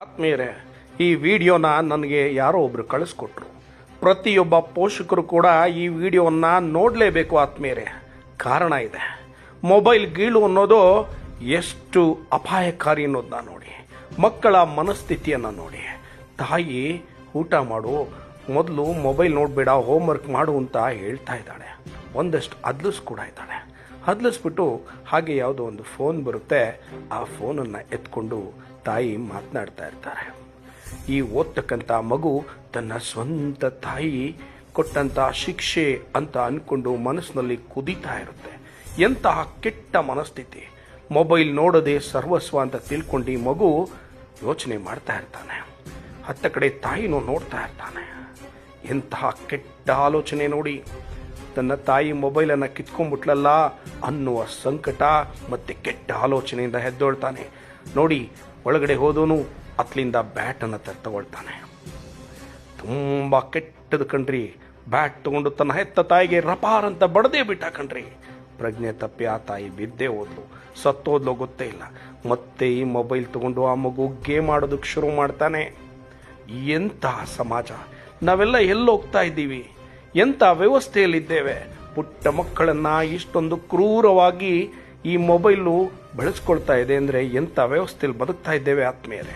ಆತ್ಮೀಯರೇ, ಈ ವಿಡಿಯೋನ ನನಗೆ ಯಾರೋ ಒಬ್ರು ಕಳಿಸ್ಕೊಟ್ರು. ಪ್ರತಿಯೊಬ್ಬ ಪೋಷಕರು ಕೂಡ ಈ ವಿಡಿಯೋವನ್ನು ನೋಡಲೇಬೇಕು ಆತ್ಮೀಯರೇ. ಕಾರಣ ಇದೆ. ಮೊಬೈಲ್ ಗೀಳು ಅನ್ನೋದು ಎಷ್ಟು ಅಪಾಯಕಾರಿ ಅನ್ನೋದನ್ನ ನೋಡಿ. ಮಕ್ಕಳ ಮನಸ್ಥಿತಿಯನ್ನು ನೋಡಿ. ತಾಯಿ ಊಟ ಮಾಡು, ಮೊದಲು ಮೊಬೈಲ್ ನೋಡಬೇಡ, ಹೋಮ್ವರ್ಕ್ ಮಾಡು ಅಂತ ಹೇಳ್ತಾ ಇದ್ದಾಳೆ. ಒಂದಷ್ಟು ಅದ್ಲಿಸ್ ಕೂಡ ಇದ್ದಾಳೆ. ಹದ್ಲಿಸ್ಬಿಟ್ಟು ಹಾಗೆ ಯಾವುದೋ ಒಂದು ಫೋನ್ ಬರುತ್ತೆ, ಆ ಫೋನನ್ನು ಎತ್ಕೊಂಡು ತಾಯಿ ಮಾತನಾಡ್ತಾ ಇರ್ತಾರೆ. ಈ ಓದ್ತಕ್ಕಂಥ ಮಗು ತನ್ನ ಸ್ವಂತ ತಾಯಿ ಕೊಟ್ಟಂಥ ಶಿಕ್ಷೆ ಅಂತ ಅಂದ್ಕೊಂಡು ಮನಸ್ಸಿನಲ್ಲಿ ಕುದೀತಾ ಇರುತ್ತೆ. ಎಂತಹ ಕೆಟ್ಟ ಮನಸ್ಥಿತಿ. ಮೊಬೈಲ್ ನೋಡೋದೇ ಸರ್ವಸ್ವ ಅಂತ ತಿಳ್ಕೊಂಡು ಈ ಮಗು ಯೋಚನೆ ಮಾಡ್ತಾ ಇರ್ತಾನೆ. ಹತ್ತ ಕಡೆ ತಾಯಿನೂ ನೋಡ್ತಾ ಇರ್ತಾನೆ. ಎಂತಹ ಕೆಟ್ಟ ಆಲೋಚನೆ ನೋಡಿ. ತನ್ನ ತಾಯಿ ಮೊಬೈಲನ್ನು ಕಿತ್ಕೊಂಡ್ಬಿಟ್ಲಲ್ಲ ಅನ್ನುವ ಸಂಕಟ ಮತ್ತು ಕೆಟ್ಟ ಆಲೋಚನೆಯಿಂದ ಎದ್ದೊಳ್ತಾನೆ. ನೋಡಿ, ಒಳಗಡೆ ಹೋದವನು ಅತ್ಲಿಂದ ಬ್ಯಾಟನ್ನು ತಗೊಳ್ತಾನೆ. ತುಂಬ ಕೆಟ್ಟದು ಕಣ್ರಿ. ಬ್ಯಾಟ್ ತಗೊಂಡು ತನ್ನ ಹೆತ್ತ ತಾಯಿಗೆ ರಪಾರ್ ಅಂತ ಬಡದೇ ಬಿಟ್ಟ ಕಣ್ರಿ. ಪ್ರಜ್ಞೆ ತಪ್ಪಿ ಆ ತಾಯಿ ಬಿದ್ದೇ ಹೋದ್ಲು, ಸತ್ತೋದ್ಲು ಗೊತ್ತೇ ಇಲ್ಲ. ಮತ್ತೆ ಈ ಮೊಬೈಲ್ ತಗೊಂಡು ಆ ಮಗು ಗೇಮ್ ಆಡೋದಕ್ಕೆ ಶುರು ಮಾಡ್ತಾನೆ. ಎಂತಹ ಸಮಾಜ, ನಾವೆಲ್ಲ ಎಲ್ಲೋಗ್ತಾ ಇದ್ದೀವಿ? ಎಂಥ ವ್ಯವಸ್ಥೆಯಲ್ಲಿದ್ದೇವೆ? ಪುಟ್ಟ ಮಕ್ಕಳನ್ನು ಇಷ್ಟೊಂದು ಕ್ರೂರವಾಗಿ ಈ ಮೊಬೈಲು ಬಳಸ್ಕೊಳ್ತಾ ಇದೆ ಅಂದರೆ ಎಂಥ ವ್ಯವಸ್ಥೆಯಲ್ಲಿ ಬದುಕ್ತಾ ಇದ್ದೇವೆ ಆತ್ಮೀಯರೇ.